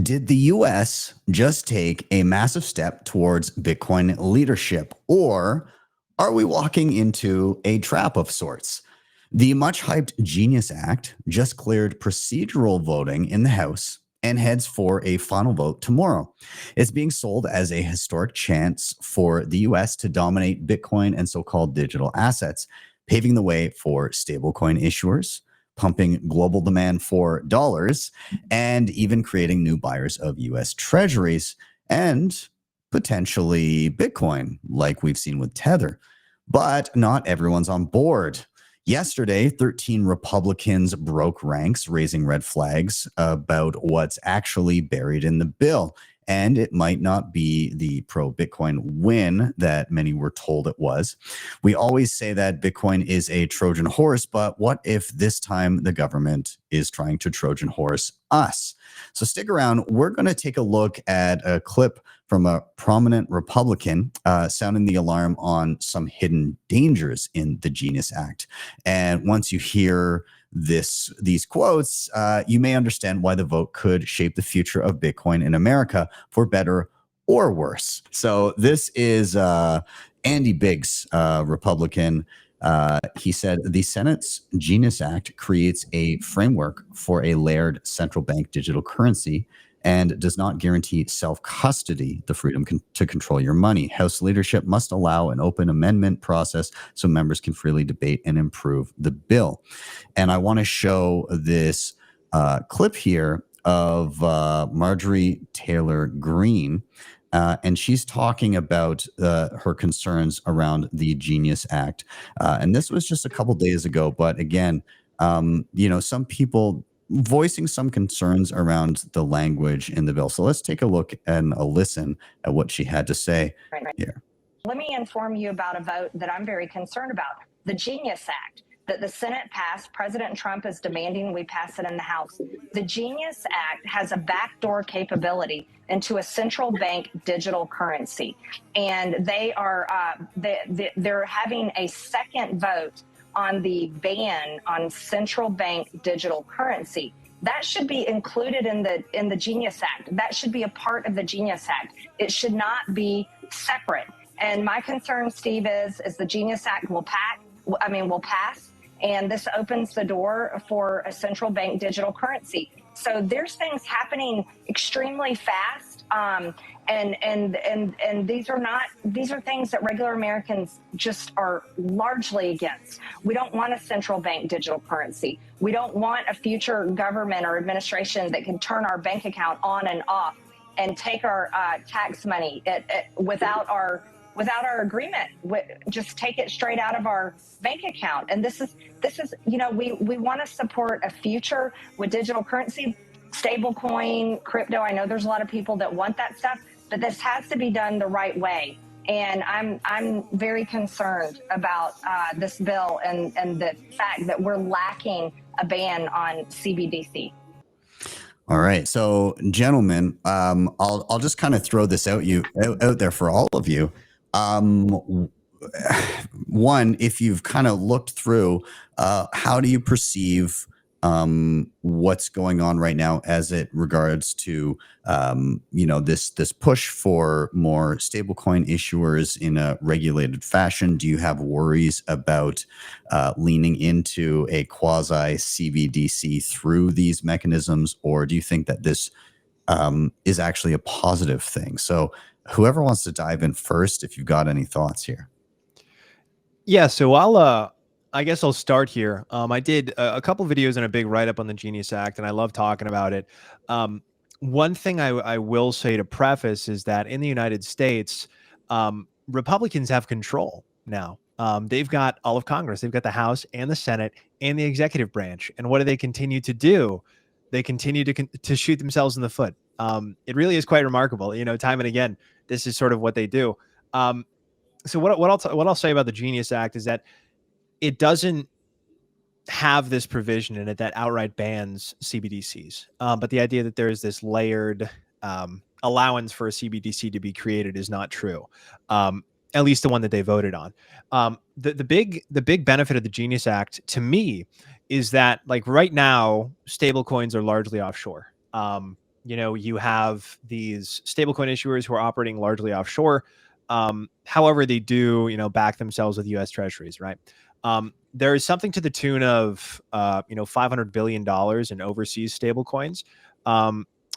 Did the US just take a massive step towards Bitcoin leadership, or are we walking into a trap of sorts? The much hyped Genius Act just cleared procedural voting in the House and heads for a final vote tomorrow. It's being sold as a historic chance for the US to dominate Bitcoin and so called digital assets, paving the way for stablecoin issuers, pumping global demand for dollars, and even creating new buyers of US treasuries and potentially Bitcoin, like we've seen with Tether. But not everyone's on board. Yesterday, 13 Republicans broke ranks, raising red flags about what's actually buried in the bill. And it might not be the pro Bitcoin win that many were told it was. We always say that Bitcoin is a Trojan horse, but what if this time the government is trying to Trojan horse us? So stick around. We're going to take a look at a clip from a prominent Republican sounding the alarm on some hidden dangers in the Genius Act. And once you hear these quotes, you may understand why the vote could shape the future of Bitcoin in America for better or worse. So this is Andy Biggs, Republican. He said the Senate's Genius Act creates a framework for a layered central bank digital currency and does not guarantee self-custody, the freedom to control your money. House leadership must allow an open amendment process so members can freely debate and improve the bill. And I want to show this clip here of Marjorie Taylor Greene. And she's talking about her concerns around the Genius Act. And this was just a couple days ago. But again, some people voicing some concerns around the language in the bill. So let's take a look and a listen at what she had to say here. Let me inform you about a vote that I'm very concerned about. The Genius Act that the Senate passed, President Trump is demanding we pass it in the House. The Genius Act has a backdoor capability into a central bank digital currency. And they are they're having a second vote on the ban on central bank digital currency. That should be included in the Genius Act. That should be a part of the Genius Act. It should not be separate. And my concern, Steve, is the Genius Act will pass, and this opens the door for a central bank digital currency. So there's things happening extremely fast, and these are things that regular Americans just are largely against. We don't want a central bank digital currency. We don't want a future government or administration that can turn our bank account on and off and take our tax money without our agreement. Just take it straight out of our bank account. And this is we want to support a future with digital currency, stablecoin, crypto. I know there's a lot of people that want that stuff, but this has to be done the right way. And I'm very concerned about this bill and the fact that we're lacking a ban on CBDC. All right, so gentlemen, I'll just kind of throw this out there for all of you. One, if you've kind of looked through, how do you perceive what's going on right now as it regards to this push for more stablecoin issuers in a regulated fashion? Do you have worries about leaning into a quasi CBDC through these mechanisms, or do you think that this is actually a positive thing? So whoever wants to dive in first, if you've got any thoughts here. Yeah, so I guess I'll start here. I did a couple videos and a big write-up on the Genius Act, and I love talking about it. One thing I will say to preface is that in the United States, Republicans have control now. They've got all of Congress. They've got the House and the Senate and the executive branch. And what do they continue to do? They continue to shoot themselves in the foot. It really is quite remarkable. Time and again, this is sort of what they do. So what I'll say about the Genius Act is that it doesn't have this provision in it that outright bans CBDCs. But the idea that there is this layered allowance for a CBDC to be created is not true. At least the one that they voted on. The big benefit of the Genius Act to me is that, like, right now, stable coins are largely offshore. you have these stablecoin issuers who are operating largely offshore. However, they do, back themselves with U.S. Treasuries, right? There is something to the tune of, $500 billion in overseas stablecoins,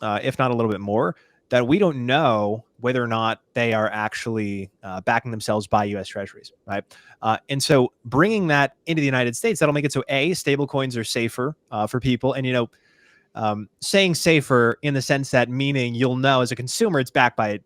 if not a little bit more, that we don't know whether or not they are actually backing themselves by U.S. Treasuries, right? And so bringing that into the United States, that'll make it so stablecoins are safer for people, and saying safer in the sense that meaning you'll know as a consumer it's backed by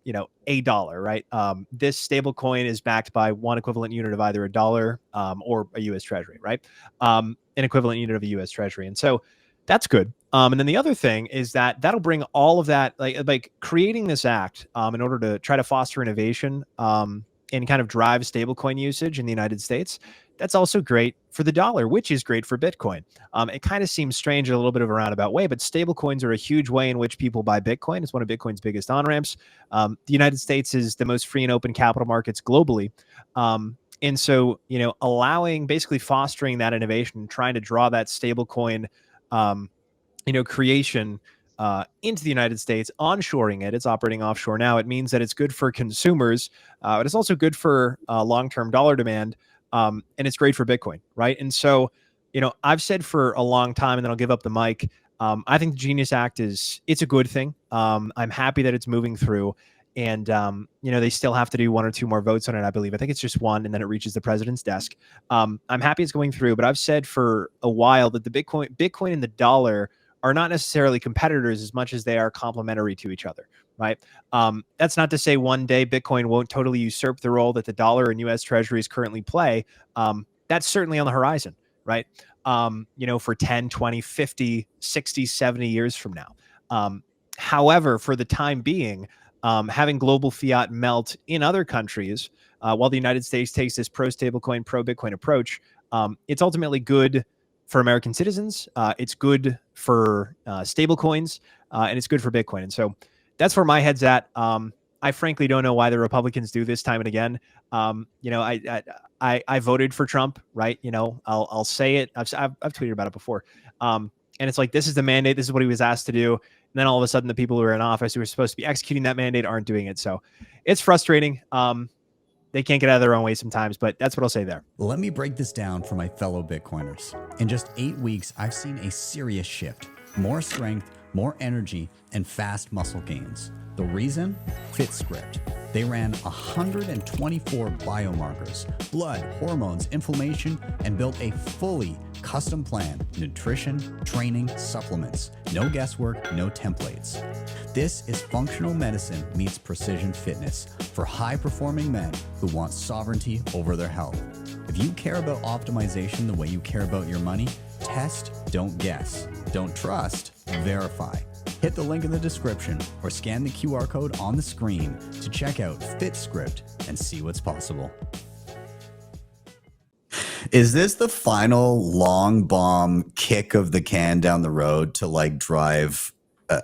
a dollar, right? This stable coin is backed by one equivalent unit of either a dollar or a U.S. Treasury, right? An equivalent unit of a U.S. Treasury, and so that's good. And then the other thing is that that'll bring all of that, like creating this act in order to try to foster innovation and kind of drive stablecoin usage in the United States. That's also great for the dollar, which is great for Bitcoin. It kind of seems strange in a little bit of a roundabout way, but stablecoins are a huge way in which people buy Bitcoin. It's one of Bitcoin's biggest on-ramps. The United States is the most free and open capital markets globally. And so, basically fostering that innovation, trying to draw that stablecoin, creation into the United States, onshoring it. It's operating offshore now. It means that it's good for consumers, but it's also good for long-term dollar demand. And it's great for Bitcoin, right? And so, I've said for a long time, and then I'll give up the mic. I think the Genius Act it's a good thing. I'm happy that it's moving through, and they still have to do one or two more votes on it. I believe. I think it's just one, and then it reaches the president's desk. I'm happy it's going through, but I've said for a while that the Bitcoin and the dollar are not necessarily competitors as much as they are complementary to each other, right? That's not to say one day Bitcoin won't totally usurp the role that the dollar and U.S. Treasuries currently play. That's certainly on the horizon, right? For 10, 20, 50, 60, 70 years from now. However, for the time being, having global fiat melt in other countries, while the United States takes this pro-stablecoin, pro-Bitcoin approach, it's ultimately good for American citizens. It's good for stablecoins, and it's good for Bitcoin. And so that's where my head's at. I frankly don't know why the Republicans do this time and again. I voted for Trump, right? I'll say it. I've tweeted about it before. And it's like, this is the mandate. This is what he was asked to do. And then all of a sudden, the people who are in office who are supposed to be executing that mandate aren't doing it. So it's frustrating. They can't get out of their own way sometimes, but that's what I'll say there. Let me break this down for my fellow Bitcoiners. In just 8 weeks, I've seen a serious shift. More strength, more energy, and fast muscle gains. The reason? FITSCRIPT. They ran 124 biomarkers, blood, hormones, inflammation, and built a fully custom plan: nutrition, training, supplements. No guesswork, no templates. This is functional medicine meets precision fitness for high-performing men who want sovereignty over their health. If you care about optimization the way you care about your money, test, don't guess. Don't trust, verify. Hit the link in the description or scan the QR code on the screen to check out FITSCRIPT and see what's possible. Is this the final long bomb kick of the can down the road to drive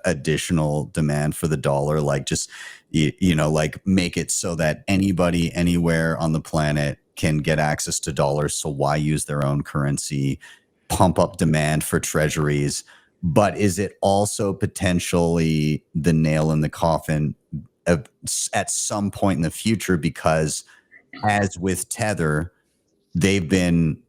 additional demand for the dollar? Just, make it so that anybody anywhere on the planet can get access to dollars. So why use their own currency? Pump up demand for treasuries. But is it also potentially the nail in the coffin at some point in the future? Because as with Tether, they've been,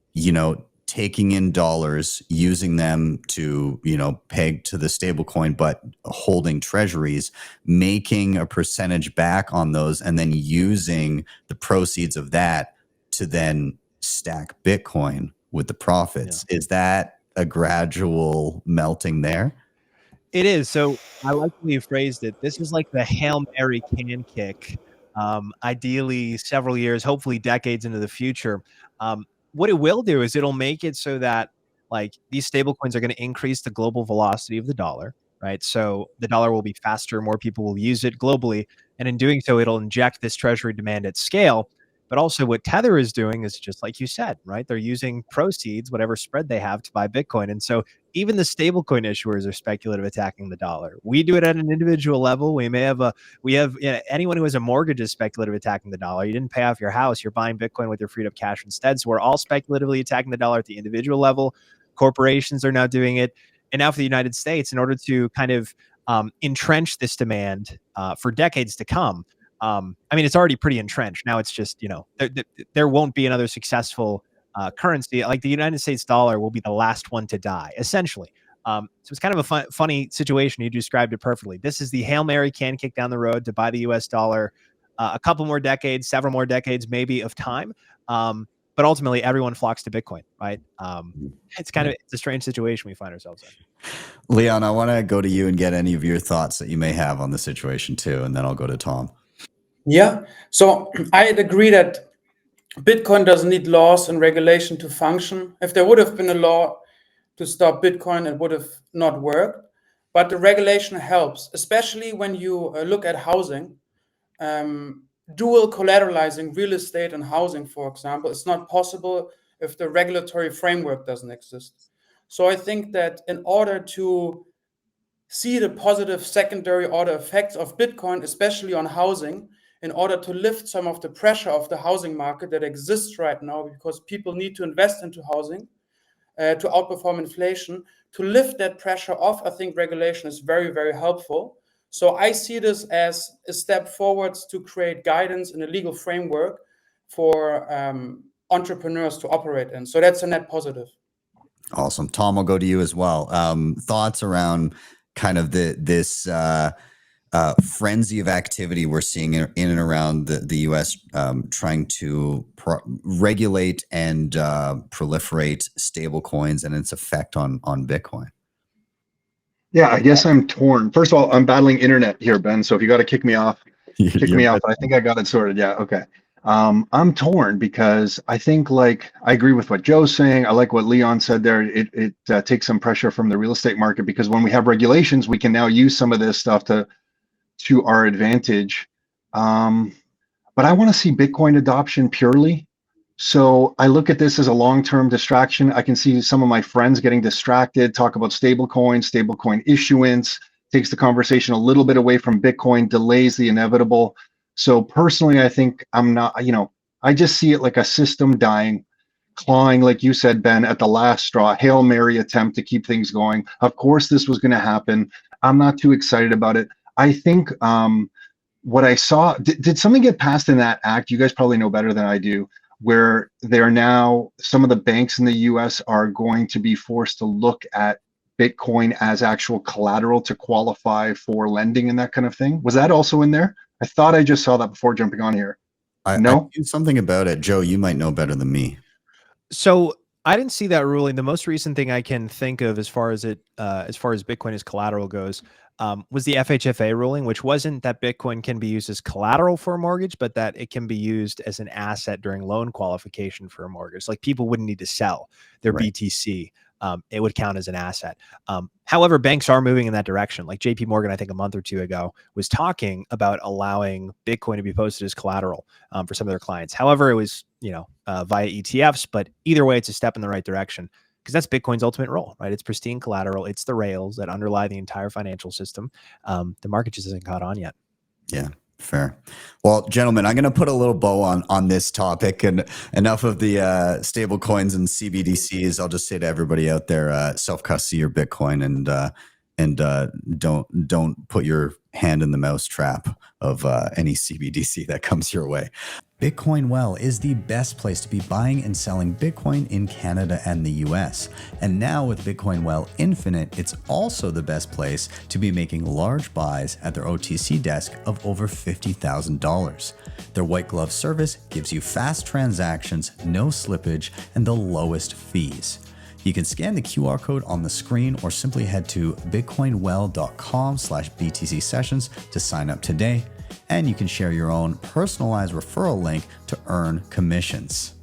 taking in dollars, using them to, peg to the stablecoin, but holding treasuries, making a percentage back on those, and then using the proceeds of that to then stack Bitcoin with the profits. Yeah. Is that a gradual melting there? It is. So I like the way you phrased it. This is like the Hail Mary can kick, ideally several years, hopefully decades into the future. What it will do is it'll make it so that these stablecoins are going to increase the global velocity of the dollar, right? So the dollar will be faster, more people will use it globally. And in doing so, it'll inject this treasury demand at scale. But also what Tether is doing is just like you said, right? They're using proceeds, whatever spread they have, to buy Bitcoin. And so even the stablecoin issuers are speculative attacking the dollar. We do it at an individual level. We have anyone who has a mortgage is speculative attacking the dollar. You didn't pay off your house. You're buying Bitcoin with your freed up cash instead. So we're all speculatively attacking the dollar at the individual level. Corporations are now doing it. And now for the United States, in order to kind of entrench this demand for decades to come. I mean, it's already pretty entrenched. Now it's just, there won't be another successful currency. Like the United States dollar will be the last one to die, essentially. So it's kind of a funny situation. You described it perfectly. This is the Hail Mary can kick down the road to buy the US dollar a couple more decades, several more decades, maybe of time. But ultimately, everyone flocks to Bitcoin, right? It's a strange situation we find ourselves in. Leon, I want to go to you and get any of your thoughts that you may have on the situation too, and then I'll go to Tom. Yeah, so I'd agree that Bitcoin doesn't need laws and regulation to function. If there would have been a law to stop Bitcoin, it would have not worked. But the regulation helps, especially when you look at housing. Dual collateralizing real estate and housing, for example, is not possible if the regulatory framework doesn't exist. So I think that in order to see the positive secondary order effects of Bitcoin, especially on housing, in order to lift some of the pressure of the housing market that exists right now, because people need to invest into housing to outperform inflation, to lift that pressure off, I think regulation is very, very helpful. So I see this as a step forwards to create guidance and a legal framework for entrepreneurs to operate in. So that's a net positive. Awesome. Tom, I'll go to you as well. Thoughts around kind of this frenzy of activity we're seeing in and around the U.S. Trying to regulate and proliferate stable coins and its effect on Bitcoin. Yeah, I guess I'm torn. First of all, I'm battling internet here, Ben. So if you got to kick me off, kick me off. But I think I got it sorted. Yeah, okay. I'm torn because I think, like, I agree with what Joe's saying. I like what Leon said there. It takes some pressure from the real estate market, because when we have regulations, we can now use some of this stuff to our advantage. But I want to see Bitcoin adoption purely. So I look at this as a long-term distraction. I can see some of my friends getting distracted, talk about stablecoin issuance, takes the conversation a little bit away from Bitcoin, delays the inevitable. So personally, I think I'm not, I just see it like a system dying, clawing, like you said, Ben, at the last straw, Hail Mary attempt to keep things going. Of course, this was going to happen. I'm not too excited about it. I think what I saw, did something get passed in that act? You guys probably know better than I do, where they're now, some of the banks in the US are going to be forced to look at Bitcoin as actual collateral to qualify for lending and that kind of thing. Was that also in there? I thought I just saw that before jumping on here. I knew something about it. Joe, you might know better than me. So I didn't see that ruling. The most recent thing I can think of as far as Bitcoin as collateral goes, was the FHFA ruling, which wasn't that Bitcoin can be used as collateral for a mortgage, but that it can be used as an asset during loan qualification for a mortgage. Like, people wouldn't need to sell their BTC. It would count as an asset. However, banks are moving in that direction. Like JP Morgan, I think a month or two ago, was talking about allowing Bitcoin to be posted as collateral for some of their clients. However, it was, via ETFs, but either way, it's a step in the right direction, because that's Bitcoin's ultimate role, right? It's pristine collateral. It's the rails that underlie the entire financial system. The market just hasn't caught on yet. Yeah. Fair. Well, gentlemen, I'm going to put a little bow on this topic, and enough of the stable coins and CBDCs. I'll just say to everybody out there, self-custody your Bitcoin, and don't put your hand in the mouse trap of any CBDC that comes your way. Bitcoin Well is the best place to be buying and selling Bitcoin in Canada and the US. And now with Bitcoin Well Infinite, it's also the best place to be making large buys at their OTC desk of over $50,000. Their white glove service gives you fast transactions, no slippage, and the lowest fees. You can scan the QR code on the screen or simply head to bitcoinwell.com/BTC sessions to sign up today. And you can share your own personalized referral link to earn commissions.